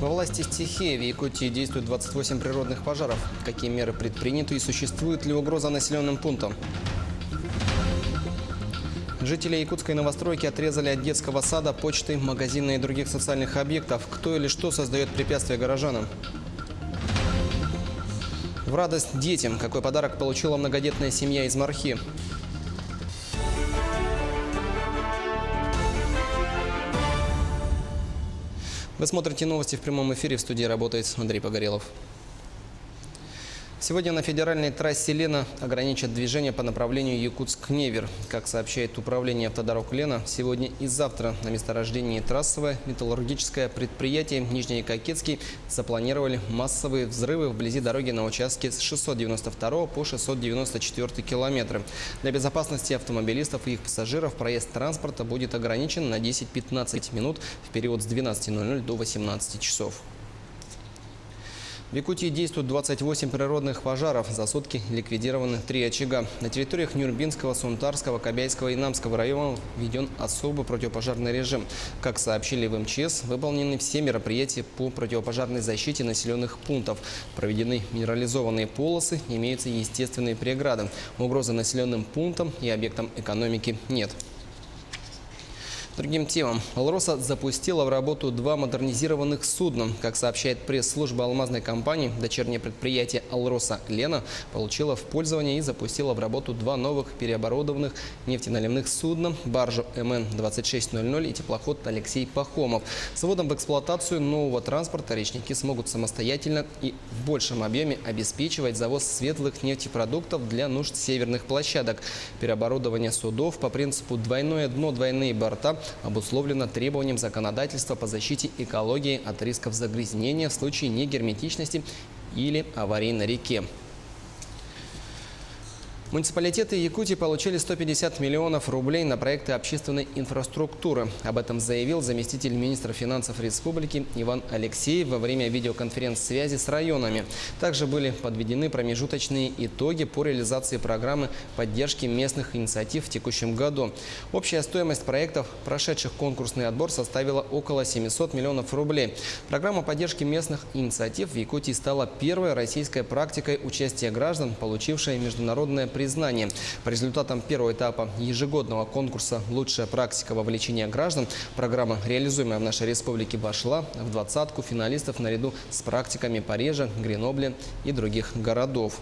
Во власти стихии в Якутии действует 28 природных пожаров. Какие меры предприняты и существует ли угроза населенным пунктам? Жители якутской новостройки отрезали от детского сада, почты, магазина и других социальных объектов. Кто или что создает препятствия горожанам? В радость детям. Какой подарок получила многодетная семья из Мархи? Вы смотрите новости в прямом эфире. В студии работает Андрей Погорелов. Сегодня на федеральной трассе Лена ограничат движение по направлению Якутск-Невер. Как сообщает управление автодорог Лена, сегодня и завтра на месторождении трассовое металлургическое предприятие Нижнекокетский запланировали массовые взрывы вблизи дороги на участке с 692 по 694 километры. Для безопасности автомобилистов и их пассажиров проезд транспорта будет ограничен на 10-15 минут в период с 12:00 до 18 часов. В Якутии действуют 28 природных пожаров. За сутки ликвидированы 3 очага. На территориях Нюрнбинского, Сунтарского, Кобяйского и Намского районов введен особый противопожарный режим. Как сообщили в МЧС, выполнены все мероприятия по противопожарной защите населенных пунктов. Проведены минерализованные полосы, имеются естественные преграды. Угрозы населенным пунктам и объектам экономики нет. Другим темам. «Алроса» запустила в работу 2 модернизированных судна. Как сообщает пресс-служба алмазной компании, дочернее предприятие «Алроса Лена» получила в пользование и запустила в работу 2 новых переоборудованных нефтеналивных судна – баржу МН-2600 и теплоход «Алексей Пахомов». С вводом в эксплуатацию нового транспорта речники смогут самостоятельно и в большем объеме обеспечивать завоз светлых нефтепродуктов для нужд северных площадок. Переоборудование судов по принципу «двойное дно, двойные борта» обусловлено требованием законодательства по защите экологии от рисков загрязнения в случае негерметичности или аварий на реке. Муниципалитеты Якутии получили 150 миллионов рублей на проекты общественной инфраструктуры. Об этом заявил заместитель министра финансов республики Иван Алексеев во время видеоконференц-связи с районами. Также были подведены промежуточные итоги по реализации программы поддержки местных инициатив в текущем году. Общая стоимость проектов, прошедших конкурсный отбор, составила около 700 миллионов рублей. Программа поддержки местных инициатив в Якутии стала первой российской практикой участия граждан, получившей международное признание. По результатам первого этапа ежегодного конкурса «Лучшая практика вовлечения граждан» программа, реализуемая в нашей республике, вошла в 20-ку финалистов наряду с практиками Парижа, Гренобля и других городов.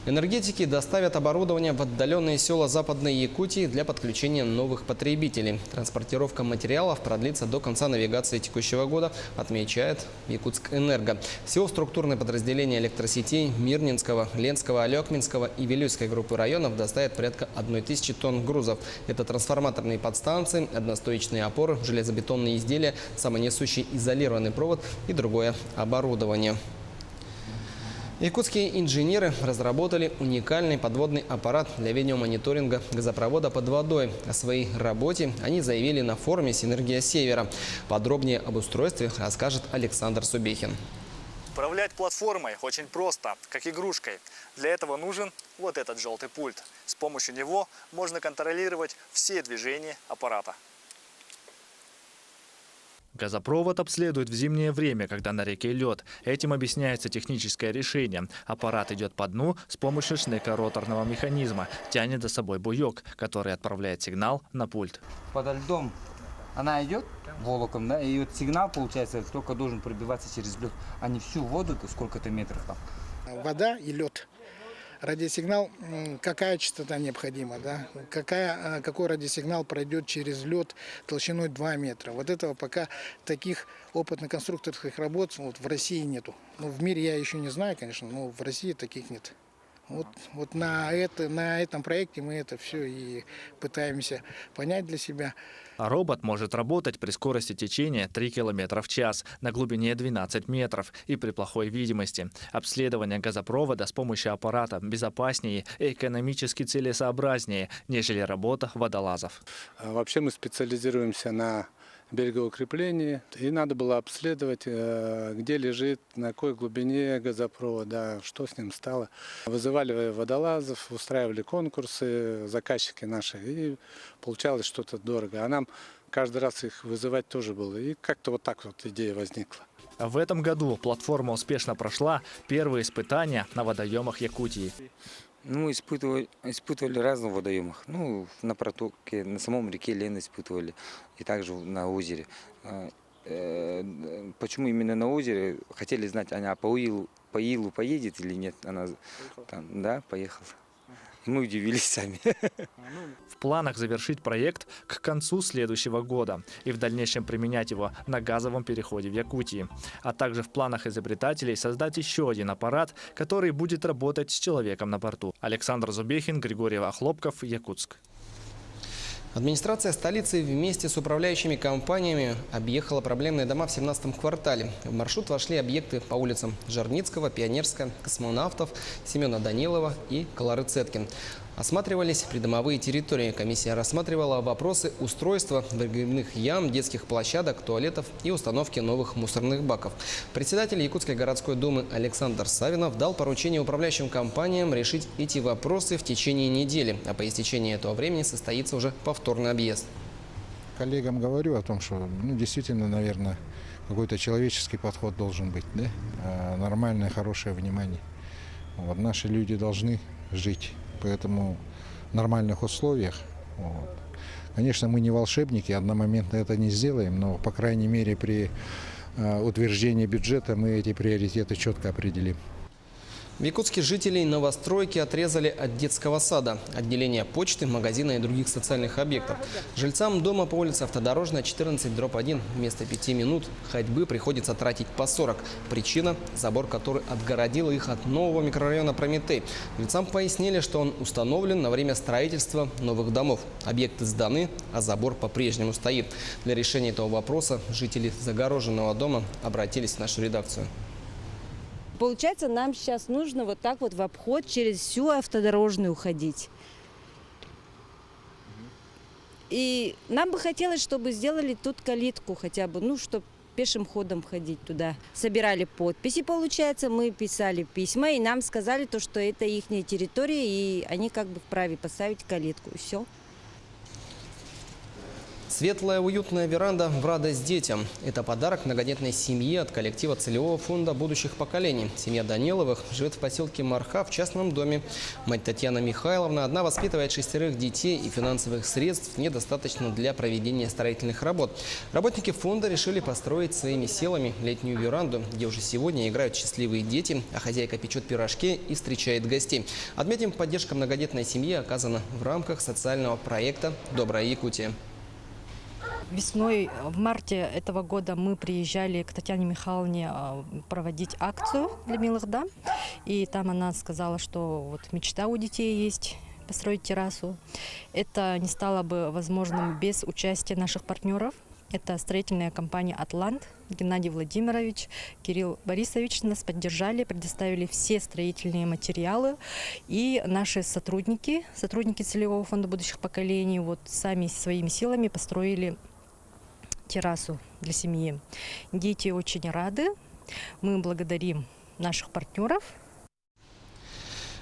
Энергетики доставят оборудование в отдаленные села Западной Якутии для подключения новых потребителей. Транспортировка материалов продлится до конца навигации текущего года, отмечает Якутскэнерго. Всего структурные подразделения электросетей Мирнинского, Ленского, Алекминского и Вилюйской группы районов доставят порядка 1000 тонн грузов. Это трансформаторные подстанции, одностоечные опоры, железобетонные изделия, самонесущий изолированный провод и другое оборудование. Якутские инженеры разработали уникальный подводный аппарат для видеомониторинга газопровода под водой. О своей работе они заявили на форуме «Синергия Севера». Подробнее об устройстве расскажет Александр Субехин. Управлять платформой очень просто, как игрушкой. Для этого нужен вот этот желтый пульт. С помощью него можно контролировать все движения аппарата. Газопровод обследуют в зимнее время, когда на реке лед. Этим объясняется техническое решение. Аппарат идет по дну с помощью шнека-роторного механизма. Тянет за собой буек, который отправляет сигнал на пульт. Подо льдом она идет волоком, да, и вот сигнал, получается, только должен пробиваться через лед, а не всю воду, сколько-то метров там. Вода и лед. Радиосигнал, какая частота необходима, да? Какой радиосигнал пройдет через лед толщиной 2 метра. Вот этого пока таких опытно-конструкторских работ вот в России нету. Ну, в мире я еще не знаю, конечно, но в России таких нет. Вот на этом проекте мы это все и пытаемся понять для себя. А робот может работать при скорости течения 3 км в час, на глубине 12 метров и при плохой видимости. Обследование газопровода с помощью аппарата безопаснее и экономически целесообразнее, нежели работа водолазов. Вообще мы специализируемся на берегоукреплении, и надо было обследовать, где лежит, на какой глубине газопровод, да, что с ним стало. Вызывали водолазов, устраивали конкурсы, заказчики наши, и получалось что-то дорого. А нам каждый раз их вызывать тоже было. И как-то вот так вот идея возникла. В этом году платформа успешно прошла первые испытания на водоемах Якутии. Ну, испытывали разных водоемах. Ну, на протоке, на самом реке Лена испытывали, и также на озере. Почему именно на озере? Хотели знать, она по Илу поедет или нет. Она там, да, поехала. И мы удивились сами. В планах завершить проект к концу следующего года и в дальнейшем применять его на газовом переходе в Якутии. А также в планах изобретателей создать еще один аппарат, который будет работать с человеком на борту. Александр Зубехин, Григорий Охлопков, Якутск. Администрация столицы вместе с управляющими компаниями объехала проблемные дома в 17-м квартале. В маршрут вошли объекты по улицам Жарницкого, Пионерская, Космонавтов, Семена Данилова и Клары Цеткин. Осматривались придомовые территории. Комиссия рассматривала вопросы устройства выгребных ям, детских площадок, туалетов и установки новых мусорных баков. Председатель Якутской городской думы Александр Савинов дал поручение управляющим компаниям решить эти вопросы в течение недели. А по истечении этого времени состоится уже повторный объезд. Коллегам говорю о том, что действительно, наверное, какой-то человеческий подход должен быть, да? Нормальное, хорошее внимание. Вот. Наши люди должны жить. Поэтому в нормальных условиях. Вот. Конечно, мы не волшебники, одномоментно это не сделаем, но, по крайней мере, при утверждении бюджета мы эти приоритеты четко определим. В Якутске жителей новостройки отрезали от детского сада, отделения почты, магазина и других социальных объектов. Жильцам дома по улице Автодорожная, 14/1 вместо 5 минут ходьбы приходится тратить по 40. Причина – забор, который отгородил их от нового микрорайона Прометей. Жильцам пояснили, что он установлен на время строительства новых домов. Объекты сданы, а забор по-прежнему стоит. Для решения этого вопроса жители загороженного дома обратились в нашу редакцию. Получается, нам сейчас нужно вот так вот в обход через всю автодорожную ходить. И нам бы хотелось, чтобы сделали тут калитку хотя бы, чтобы пешим ходом ходить туда. Собирали подписи, получается, мы писали письма, и нам сказали, что это их территория, и они как бы вправе поставить калитку, и все. Светлая, уютная веранда в радость детям. Это подарок многодетной семье от коллектива целевого фонда будущих поколений. Семья Даниловых живет в поселке Марха в частном доме. Мать Татьяна Михайловна одна воспитывает 6 детей, и финансовых средств недостаточно для проведения строительных работ. Работники фонда решили построить своими силами летнюю веранду, где уже сегодня играют счастливые дети, а хозяйка печет пирожки и встречает гостей. Отметим, поддержка многодетной семьи оказана в рамках социального проекта «Добрая Якутия». Весной, в марте этого года мы приезжали к Татьяне Михайловне проводить акцию для милых дам. И там она сказала, что вот мечта у детей есть построить террасу. Это не стало бы возможным без участия наших партнеров. Это строительная компания «Атлант», Геннадий Владимирович, Кирилл Борисович нас поддержали, предоставили все строительные материалы. И наши сотрудники целевого фонда будущих поколений, сами своими силами построили террасу для семьи. Дети очень рады. Мы благодарим наших партнеров.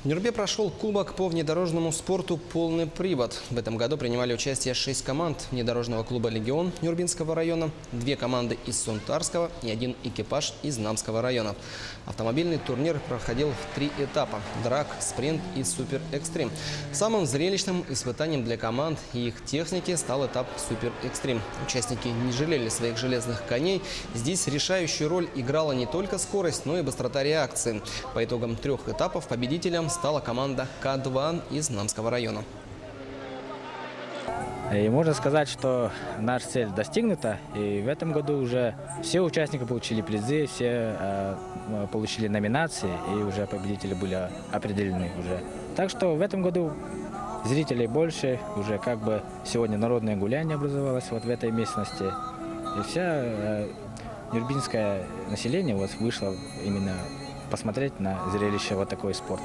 В Нюрбе прошел кубок по внедорожному спорту «Полный привод». В этом году принимали участие 6 команд внедорожного клуба «Легион» Нюрбинского района, 2 команды из Сунтарского и 1 экипаж из Намского района. Автомобильный турнир проходил в 3 этапа – драг, спринт и супер-экстрим. Самым зрелищным испытанием для команд и их техники стал этап супер-экстрим. Участники не жалели своих железных коней. Здесь решающую роль играла не только скорость, но и быстрота реакции. По итогам 3 этапов победителем стала команда К2 из Намского района. И можно сказать, что наша цель достигнута, и в этом году уже все участники получили призы, все получили номинации, и уже победители были определены уже. Так что в этом году зрителей больше, уже как бы сегодня народное гуляние образовалось в этой местности, и вся нюрбинское население вышло именно посмотреть на зрелище такой спорт.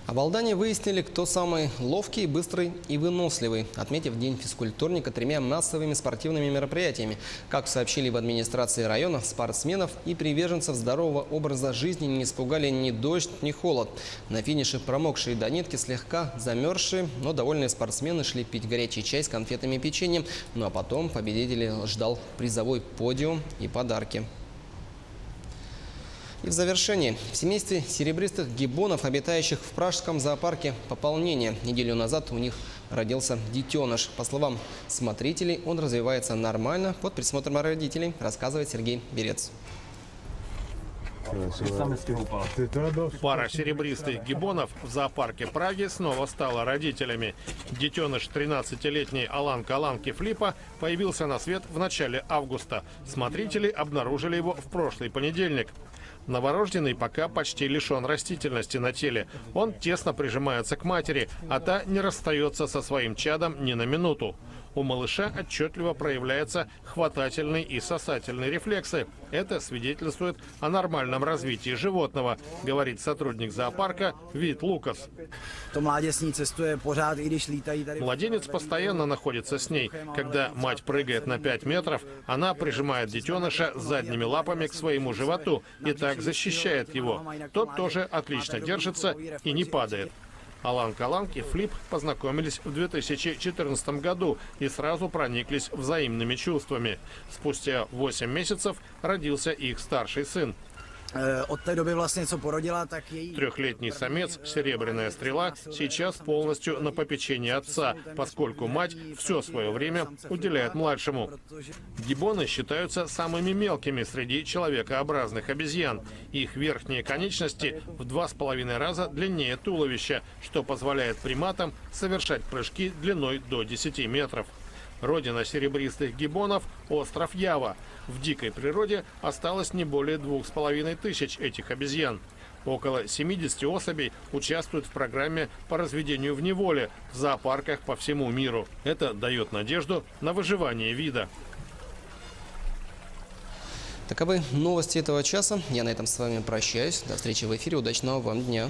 А в Алдане выяснили, кто самый ловкий, быстрый и выносливый, отметив День физкультурника 3 массовыми спортивными мероприятиями. Как сообщили в администрации района, спортсменов и приверженцев здорового образа жизни не испугали ни дождь, ни холод. На финише промокшие до нитки, слегка замерзшие, но довольные спортсмены шли пить горячий чай с конфетами и печеньем. Ну а потом победителей ждал призовой подиум и подарки. И в завершении. В семействе серебристых гиббонов, обитающих в пражском зоопарке, пополнение. Неделю назад у них родился детеныш. По словам смотрителей, он развивается нормально под присмотром родителей, рассказывает Сергей Берец. Пара серебристых гиббонов в зоопарке Праги снова стала родителями. Детеныш 13-летний Алан Каланки Флипа появился на свет в начале августа. Смотрители обнаружили его в прошлый понедельник. Новорожденный пока почти лишен растительности на теле. Он тесно прижимается к матери, а та не расстается со своим чадом ни на минуту. У малыша отчетливо проявляются хватательные и сосательные рефлексы. Это свидетельствует о нормальном развитии животного, говорит сотрудник зоопарка Вит Лукас. Младенец постоянно находится с ней. Когда мать прыгает на 5 метров, она прижимает детеныша задними лапами к своему животу и так защищает его. Тот тоже отлично держится и не падает. Алан Каланк и Флип познакомились в 2014 году и сразу прониклись взаимными чувствами. Спустя 8 месяцев родился их старший сын. Трехлетний самец «Серебряная стрела» сейчас полностью на попечении отца, поскольку мать все свое время уделяет младшему. Гиббоны считаются самыми мелкими среди человекообразных обезьян. Их верхние конечности в 2,5 раза длиннее туловища, что позволяет приматам совершать прыжки длиной до 10 метров. Родина серебристых гиббонов – остров Ява. В дикой природе осталось не более 2500 этих обезьян. Около 70 особей участвуют в программе по разведению в неволе в зоопарках по всему миру. Это дает надежду на выживание вида. Таковы новости этого часа. Я на этом с вами прощаюсь. До встречи в эфире. Удачного вам дня.